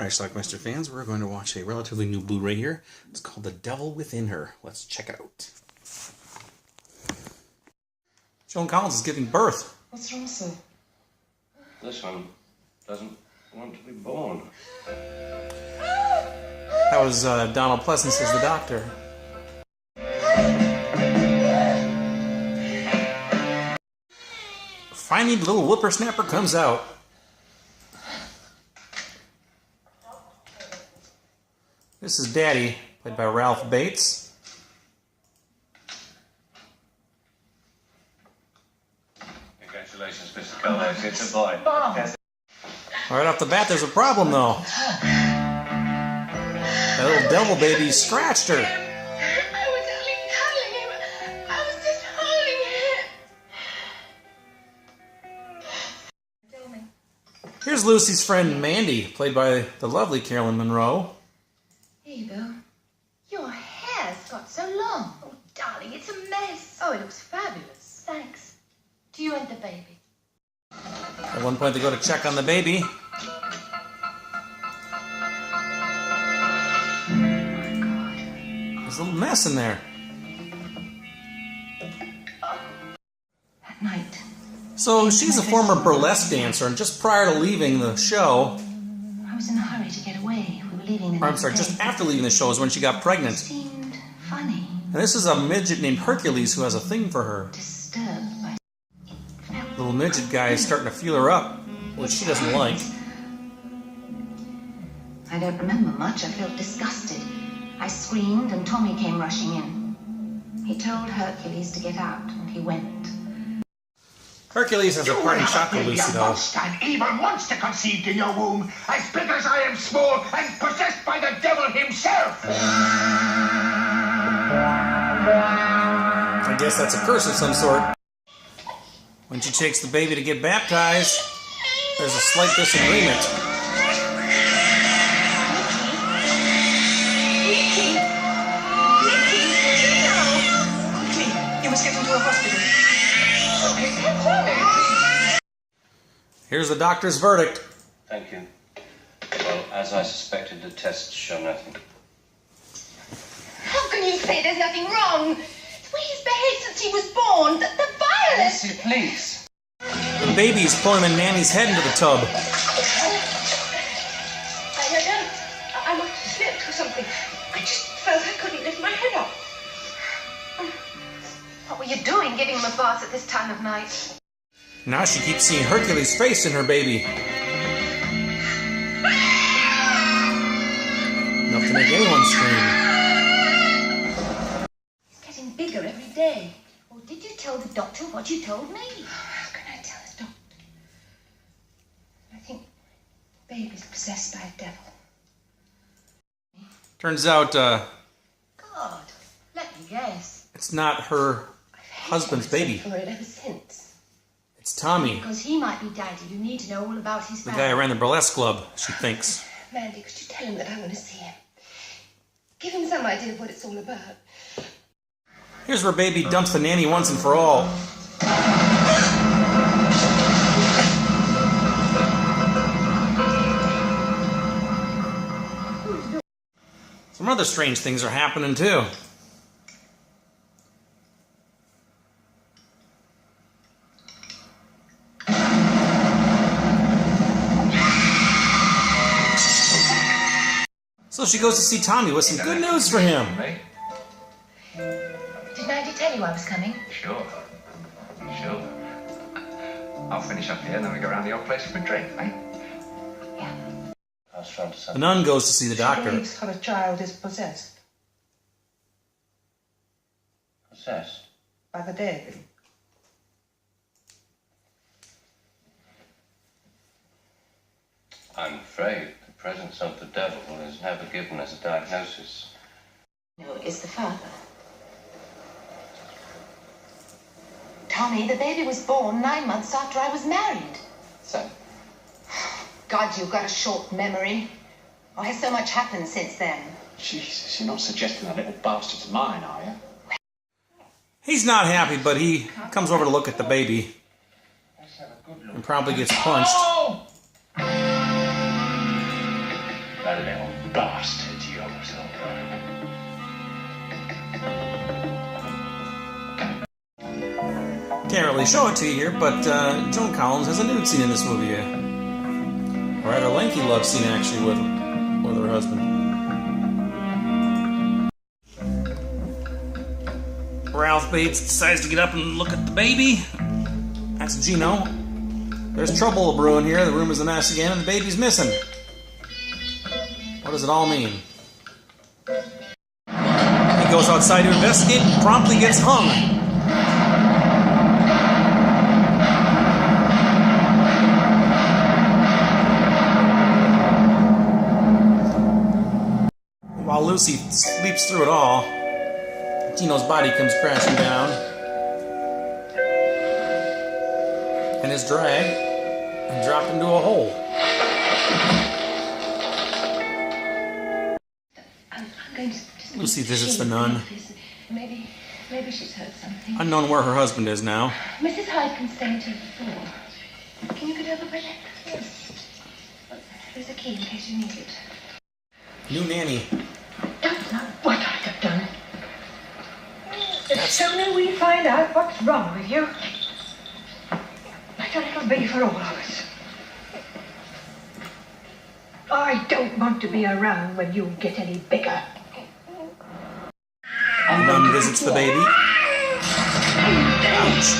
Alright, Schlockmeister fans, we're going to watch a relatively new Blu-ray here. It's called The Devil Within Her. Let's check it out. Joan Collins is giving birth. What's wrong, sir? This one doesn't want to be born. That was Donald Pleasance as the doctor. Finally, the little whippersnapper comes out. This is Daddy, played by Ralph Bates. Congratulations, Mr. Collins. It's a boy. Right off the bat, there's a problem, though. That little devil baby scratched her. I was only cuddling him. I was just holding him. Tell me. Here's Lucy's friend Mandy, played by the lovely Carolyn Monroe. Here, Bill. Your hair's got so long. Oh, darling, it's a mess. Oh, it looks fabulous. Thanks. Do you want the baby? At one point, they go to check on the baby. Oh, my God. There's a little mess in there. At night. So she's a former burlesque dancer, and just prior to leaving the show, I was in a hurry to get away. We were leaving the or I'm sorry, just after leaving the show is when she got It pregnant. seemed funny. And this is a midget named Hercules who has a thing for her. Disturbed by... Little midget guy is starting to feel her up, which she doesn't like. I don't remember much. I felt disgusted. I screamed and Tommy came rushing in. He told Hercules to get out and he went. Hercules has a parting shot to Lucy, though. An evil monster conceived in your womb, as big as I am small, and possessed by the devil himself. I guess that's a curse of some sort. When she takes the baby to get baptized, there's a slight disagreement. You must get him to a hospital. Here's the doctor's verdict. Thank you. Well, as I suspected, the tests show nothing. How can you say there's nothing wrong? The way he's behaved since he was born, the violence. Lucy, please. The baby's pulling the nanny's head into the tub. I must have slipped or something. I just felt I couldn't lift my head up. What were you doing giving him a bath at this time of night? Now she keeps seeing Hercules' face in her baby. Enough to make anyone scream. He's getting bigger every day. Well, did you tell the doctor what you told me? How can I tell the doctor? I think baby's possessed by a devil. Turns out, God, let me guess. it's not her husband's baby. For it ever since. It's Tommy, Because he might be daddy. You need to know all about his the family. guy who ran the burlesque club, she thinks. Mandy, could you tell him that I want to see him? Give him some idea of what it's all about. Here's where baby dumps the nanny once and for all. Some other strange things are happening too. So she goes to see Tommy with some good news for him. Did Mandy tell you I was coming? Sure. I'll finish up here and then we go around the old place for a drink, eh? Yeah. I was trying to say. The nun goes to see the doctor. Believes her child is possessed Possessed. by the devil. I'm afraid the presence of the devil is never given as a diagnosis. No, it's the father. Tommy, the baby was born 9 months after I was married. So, God, you've got a short memory. Why has so much happened since then? Jesus, you're not suggesting that little bastard's mine, are you? He's not happy, but he comes over to look at the baby and probably gets punched. That little bastard, you little. Can't really show it to you here, but Joan Collins has a nude scene in this movie. A rather lengthy love scene, actually, with her husband. Ralph Bates decides to get up and look at the baby. That's Gino. There's trouble brewing here. The room is a mess again, and the baby's missing. What does it all mean? He goes outside to investigate and promptly gets hung. While Lucy sleeps through it all, Gino's body comes crashing down and is dragged and dropped into a hole. I'm going to Lucy visits the nun. Maybe she's heard something. Unknown where her husband is now. Mrs. Hyde can stay until 4. Can you get over by then? Yes. There's a key in case you need it. New nanny. Don't know what I'd have done. The sooner we find out what's wrong with you, better it'll be for all of us. I don't want to be around when you get any bigger. The nun visits the baby. Ouch.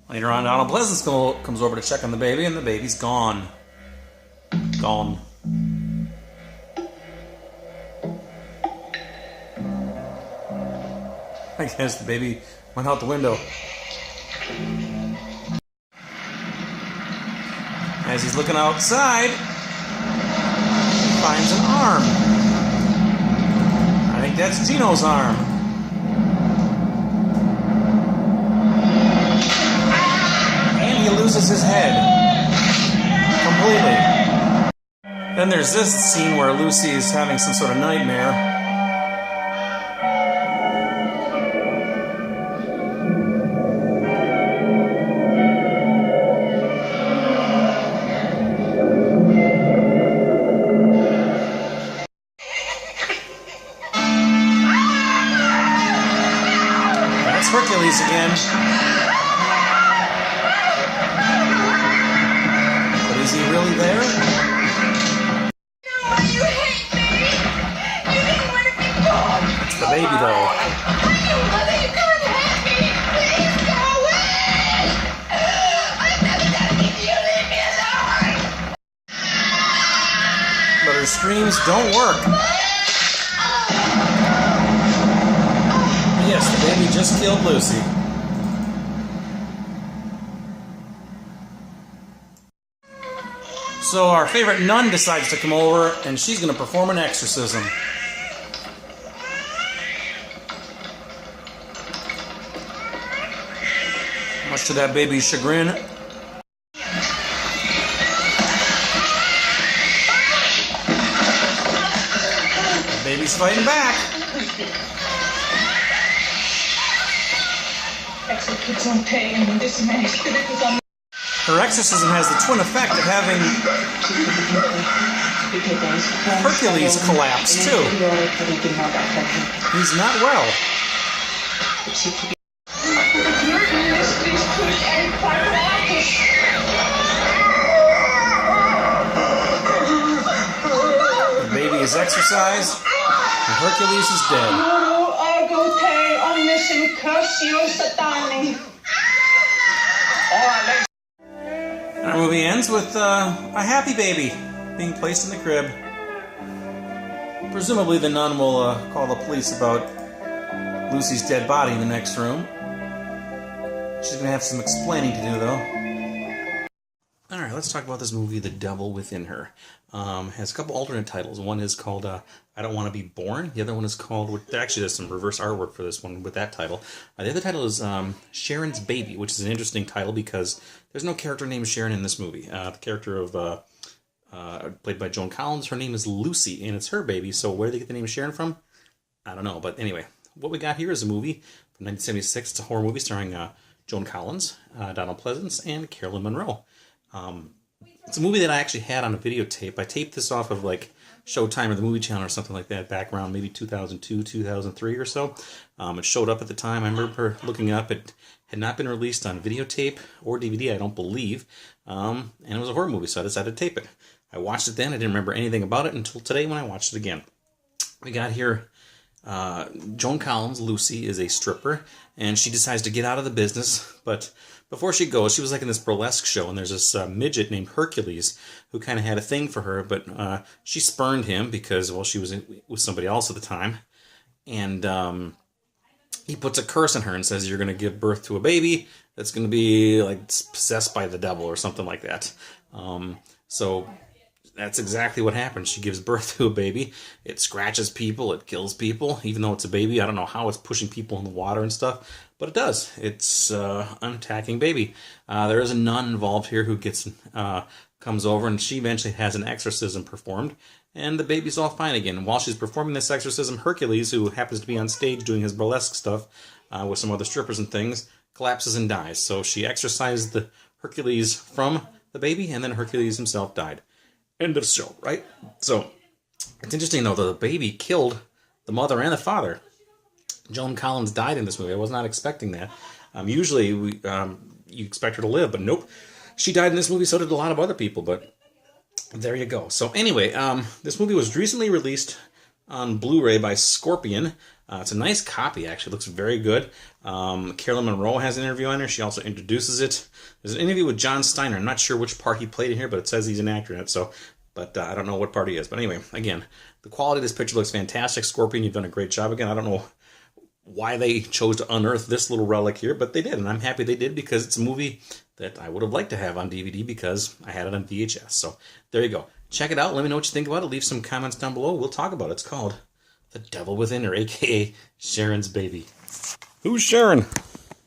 Later on, Donald Pleasance comes over to check on the baby, and the baby's gone. Gone. I guess the baby went out the window. As he's looking outside, he finds an arm. I think that's Gino's arm. And he loses his head. Completely. Then there's this scene where Lucy is having some sort of nightmare. Hercules again. But is he really there? No, you hate me! You didn't want to be born! It's the baby, though. Mother, you can't hate me! Please go away! I've never done anything to you, leave me alone! But her screams don't work. Yes, the baby just killed Lucy. So our favorite nun decides to come over, and she's going to perform an exorcism. Much to that baby's chagrin. The baby's fighting back. Her exorcism has the twin effect of having Hercules collapse, too. He's not well. The baby is exorcised, and Hercules is dead. Our movie ends with a happy baby being placed in the crib. Presumably the nun will call the police about Lucy's dead body in the next room. She's going to have some explaining to do, though. Alright, let's talk about this movie, The Devil Within Her. Has a couple alternate titles. One is called I Don't Want to Be Born. The other one is called, actually there's some reverse artwork for this one with that title. The other title is Sharon's Baby, which is an interesting title because there's no character named Sharon in this movie. The character of played by Joan Collins, her name is Lucy, and it's her baby, so where did they get the name Sharon from? I don't know, but anyway, what we got here is a movie from 1976. It's a horror movie starring Joan Collins, Donald Pleasance, and Carolyn Monroe. It's a movie that I actually had on a videotape. I taped this off of like Showtime or the Movie Channel or something like that back around maybe 2002, 2003 or so. It showed up at the time. I remember looking it up. It had not been released on videotape or DVD, I don't believe. And it was a horror movie, so I decided to tape it. I watched it then. I didn't remember anything about it until today when I watched it again. We got here, Joan Collins, Lucy, is a stripper, and she decides to get out of the business, but before she goes, she was like in this burlesque show, and there's this midget named Hercules who kind of had a thing for her, but she spurned him because, well, she was with somebody else at the time, and he puts a curse on her and says, you're going to give birth to a baby that's going to be like possessed by the devil or something like that. So that's exactly what happens. She gives birth to a baby. It scratches people. It kills people. Even though it's a baby, I don't know how it's pushing people in the water and stuff, but it does. It's an attacking baby. There is a nun involved here who comes over, and she eventually has an exorcism performed, and the baby's all fine again. And while she's performing this exorcism, Hercules, who happens to be on stage doing his burlesque stuff with some other strippers and things, collapses and dies. So she exorcised the Hercules from the baby, and then Hercules himself died. End of show, right? So it's interesting, though, the baby killed the mother and the father. Joan Collins died in this movie. I was not expecting that. Usually, you expect her to live, but nope. She died in this movie, so did a lot of other people, but there you go. So anyway, this movie was recently released on Blu-ray by Scorpion. It's a nice copy, actually. It looks very good. Carolyn Monroe has an interview on there. She also introduces it. There's an interview with John Steiner. I'm not sure which part he played in here, but it says he's an actor in it, so, but I don't know what part he is. But anyway, again, the quality of this picture looks fantastic. Scorpion, you've done a great job. Again, I don't know why they chose to unearth this little relic here, but they did, and I'm happy they did because it's a movie that I would have liked to have on DVD because I had it on VHS. So there you go. Check it out. Let me know what you think about it. Leave some comments down below. We'll talk about it. It's called The Devil Within Her, a.k.a. Sharon's Baby. Who's Sharon?